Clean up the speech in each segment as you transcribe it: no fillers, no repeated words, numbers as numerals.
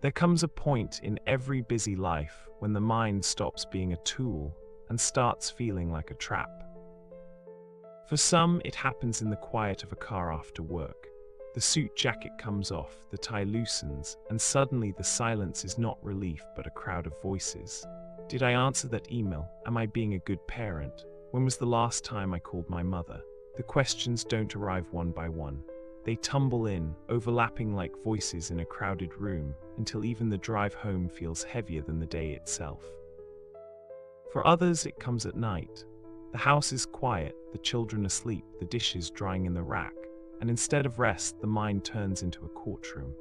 There comes a point in every busy life when the mind stops being a tool and starts feeling like a trap. For some, it happens in the quiet of a car after work. The suit jacket comes off, the tie loosens, and suddenly the silence is not relief but a crowd of voices. Did I answer that email? Am I being a good parent? When was the last time I called my mother? The questions don't arrive one by one. They tumble in, overlapping like voices in a crowded room, until even the drive home feels heavier than the day itself. For others, it comes at night. The house is quiet, the children asleep, the dishes drying in the rack, and instead of rest, the mind turns into a courtroom.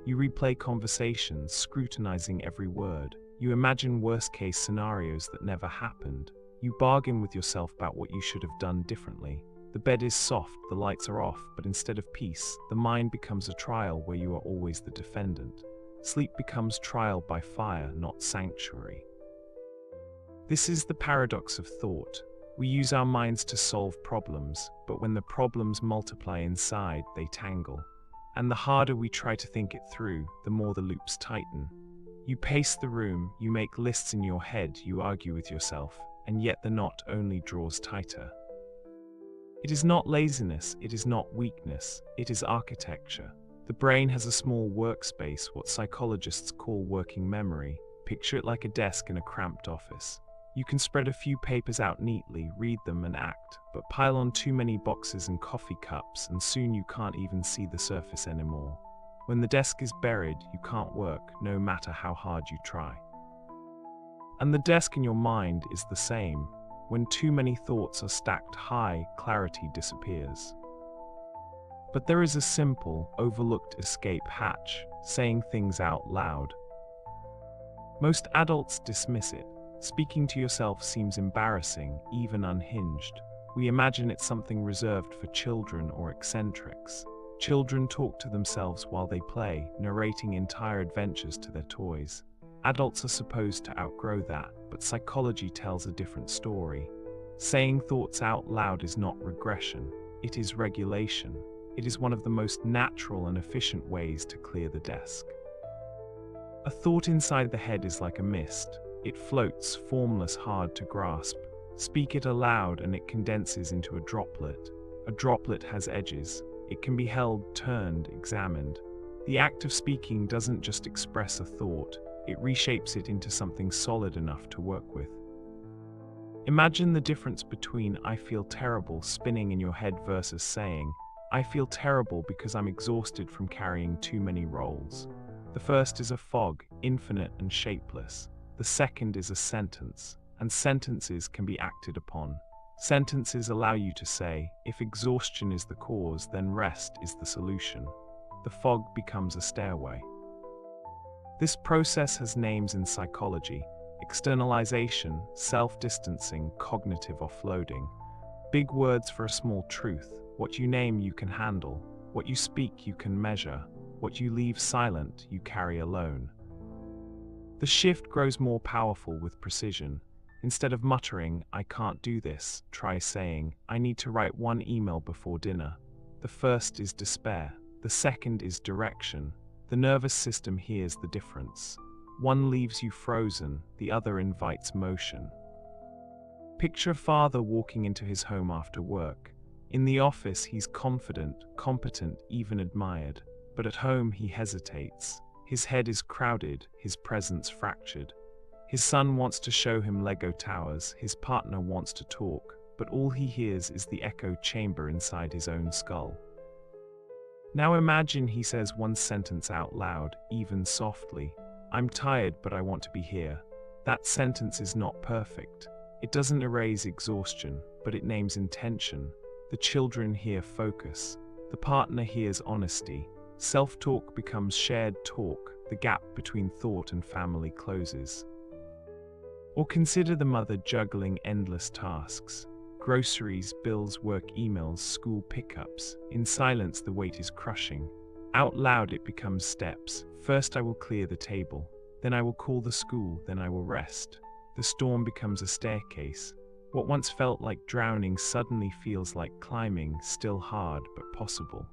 You replay conversations, scrutinizing every word. You imagine worst-case scenarios that never happened. You bargain with yourself about what you should have done differently. The bed is soft, the lights are off, but instead of peace, the mind becomes a trial where you are always the defendant. Sleep becomes trial by fire, not sanctuary. This is the paradox of thought. We use our minds to solve problems, but when the problems multiply inside, they tangle. And the harder we try to think it through, the more the loops tighten. You pace the room, you make lists in your head, you argue with yourself, and yet the knot only draws tighter. It is not laziness, it is not weakness, it is architecture. The brain has a small workspace, what psychologists call working memory. Picture it like a desk in a cramped office. You can spread a few papers out neatly, read them and act, but pile on too many boxes and coffee cups and soon you can't even see the surface anymore. When the desk is buried, you can't work, no matter how hard you try. And the desk in your mind is the same. When too many thoughts are stacked high, clarity disappears. But there is a simple, overlooked escape hatch, saying things out loud. Most adults dismiss it. Speaking to yourself seems embarrassing, even unhinged. We imagine it's something reserved for children or eccentrics. Children talk to themselves while they play, narrating entire adventures to their toys. Adults are supposed to outgrow that, but psychology tells a different story. Saying thoughts out loud is not regression, it is regulation. It is one of the most natural and efficient ways to clear the desk. A thought inside the head is like a mist. It floats, formless, hard to grasp. Speak it aloud and it condenses into a droplet. A droplet has edges. It can be held, turned, examined. The act of speaking doesn't just express a thought, it reshapes it into something solid enough to work with. Imagine the difference between "I feel terrible" spinning in your head versus saying, "I feel terrible because I'm exhausted from carrying too many roles." The first is a fog, infinite and shapeless. The second is a sentence, and sentences can be acted upon. Sentences allow you to say, if exhaustion is the cause, then rest is the solution. The fog becomes a stairway. This process has names in psychology: externalization, self-distancing, cognitive offloading. Big words for a small truth. What you name you can handle. What you speak you can measure. What you leave silent you carry alone. The shift grows more powerful with precision. Instead of muttering, "I can't do this," try saying, "I need to write one email before dinner." The first is despair. The second is direction. The nervous system hears the difference. One leaves you frozen, the other invites motion. Picture a father walking into his home after work. In the office, he's confident, competent, even admired. But at home, he hesitates. His head is crowded, his presence fractured. His son wants to show him Lego towers, his partner wants to talk, but all he hears is the echo chamber inside his own skull. Now imagine he says one sentence out loud, even softly. "I'm tired, but I want to be here." That sentence is not perfect. It doesn't erase exhaustion, but it names intention. The children hear focus. The partner hears honesty. Self-talk becomes shared talk. The gap between thought and family closes. Or consider the mother juggling endless tasks. Groceries, bills, work emails, school pickups. In silence, the weight is crushing. Out loud, it becomes steps. First, I will clear the table. Then I will call the school. Then I will rest. The storm becomes a staircase. What once felt like drowning suddenly feels like climbing, still hard but possible.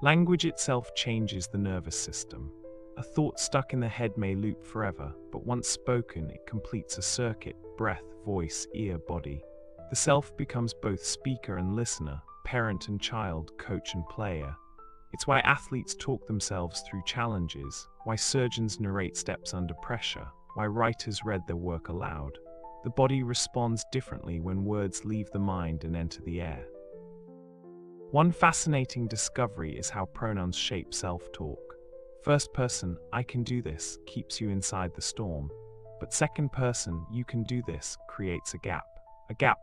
Language itself changes the nervous system. A thought stuck in the head may loop forever, but once spoken, it completes a circuit: breath, voice, ear, body. The self becomes both speaker and listener, parent and child, coach and player. It's why athletes talk themselves through challenges, why surgeons narrate steps under pressure, why writers read their work aloud. The body responds differently when words leave the mind and enter the air. One fascinating discovery is how pronouns shape self-talk. First person, I can do this, keeps you inside the storm. But second person, you can do this, creates a gap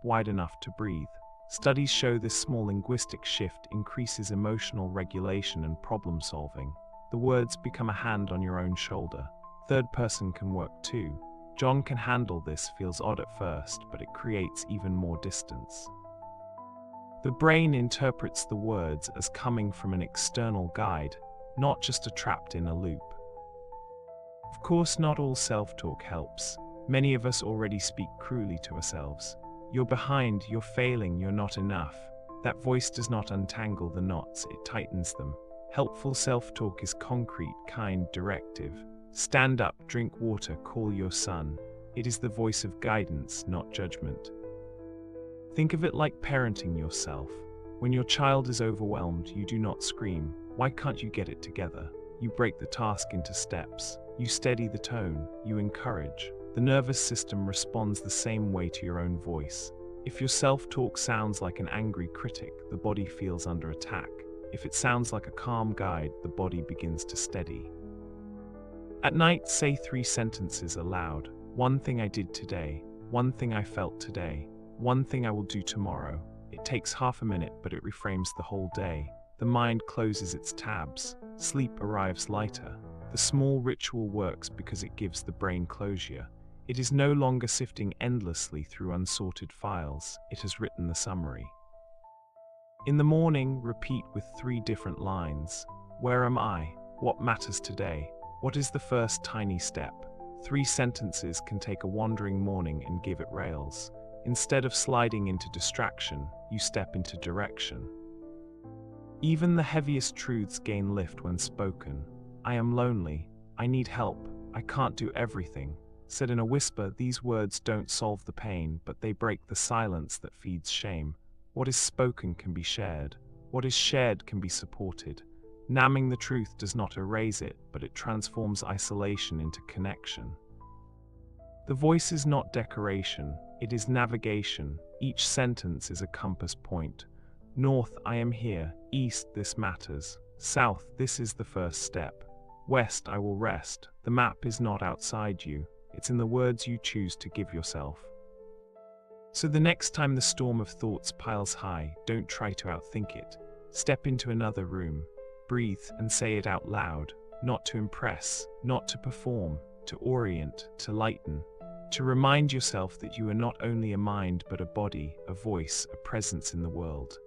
wide enough to breathe. Studies show this small linguistic shift increases emotional regulation and problem solving. The words become a hand on your own shoulder. Third person can work too. John can handle this feels odd at first, but it creates even more distance. The brain interprets the words as coming from an external guide, not just a trapped-in loop. Of course, not all self-talk helps. Many of us already speak cruelly to ourselves. You're behind, you're failing, you're not enough. That voice does not untangle the knots, it tightens them. Helpful self-talk is concrete, kind, directive. Stand up, drink water, call your son. It is the voice of guidance, not judgment. Think of it like parenting yourself. When your child is overwhelmed, you do not scream, "Why can't you get it together?" You break the task into steps. You steady the tone. You encourage. The nervous system responds the same way to your own voice. If your self-talk sounds like an angry critic, the body feels under attack. If it sounds like a calm guide, the body begins to steady. At night, say 3 sentences aloud. One thing I did today. One thing I felt today. One thing I will do tomorrow. It takes half a minute, but it reframes the whole day. The mind closes its tabs. Sleep arrives lighter. The small ritual works because it gives the brain closure. It is no longer sifting endlessly through unsorted files. It has written the summary. In the morning, repeat with 3 different lines. Where am I? What matters today? What is the first tiny step? 3 sentences can take a wandering morning and give it rails. Instead of sliding into distraction, you step into direction. Even the heaviest truths gain lift when spoken. I am lonely. I need help. I can't do everything. Said in a whisper, these words don't solve the pain, but they break the silence that feeds shame. What is spoken can be shared. What is shared can be supported. Naming the truth does not erase it, but it transforms isolation into connection. The voice is not decoration, it is navigation. Each sentence is a compass point. North, I am here. East, this matters. South, this is the first step. West, I will rest. The map is not outside you. It's in the words you choose to give yourself. So the next time the storm of thoughts piles high, don't try to outthink it. Step into another room. Breathe and say it out loud. Not to impress, not to perform, to orient, to lighten. To remind yourself that you are not only a mind but a body, a voice, a presence in the world.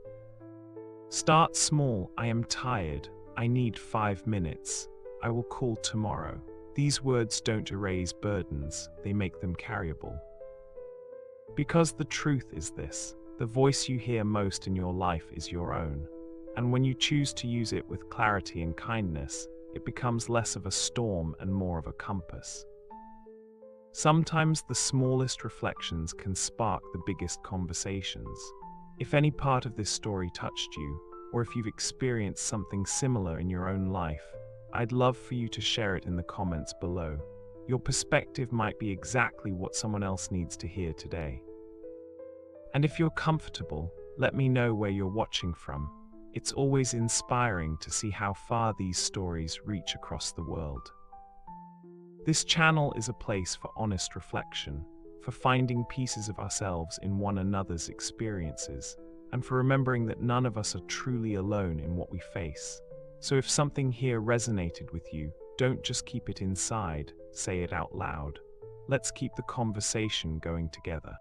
Start small. I am tired. I need 5 minutes. I will call tomorrow. These words don't erase burdens, they make them carryable. Because the truth is this, the voice you hear most in your life is your own. And when you choose to use it with clarity and kindness, it becomes less of a storm and more of a compass. Sometimes the smallest reflections can spark the biggest conversations. If any part of this story touched you, or if you've experienced something similar in your own life, I'd love for you to share it in the comments below. Your perspective might be exactly what someone else needs to hear today. And if you're comfortable, let me know where you're watching from. It's always inspiring to see how far these stories reach across the world. This channel is a place for honest reflection, for finding pieces of ourselves in one another's experiences, and for remembering that none of us are truly alone in what we face. So if something here resonated with you, don't just keep it inside, say it out loud. Let's keep the conversation going together.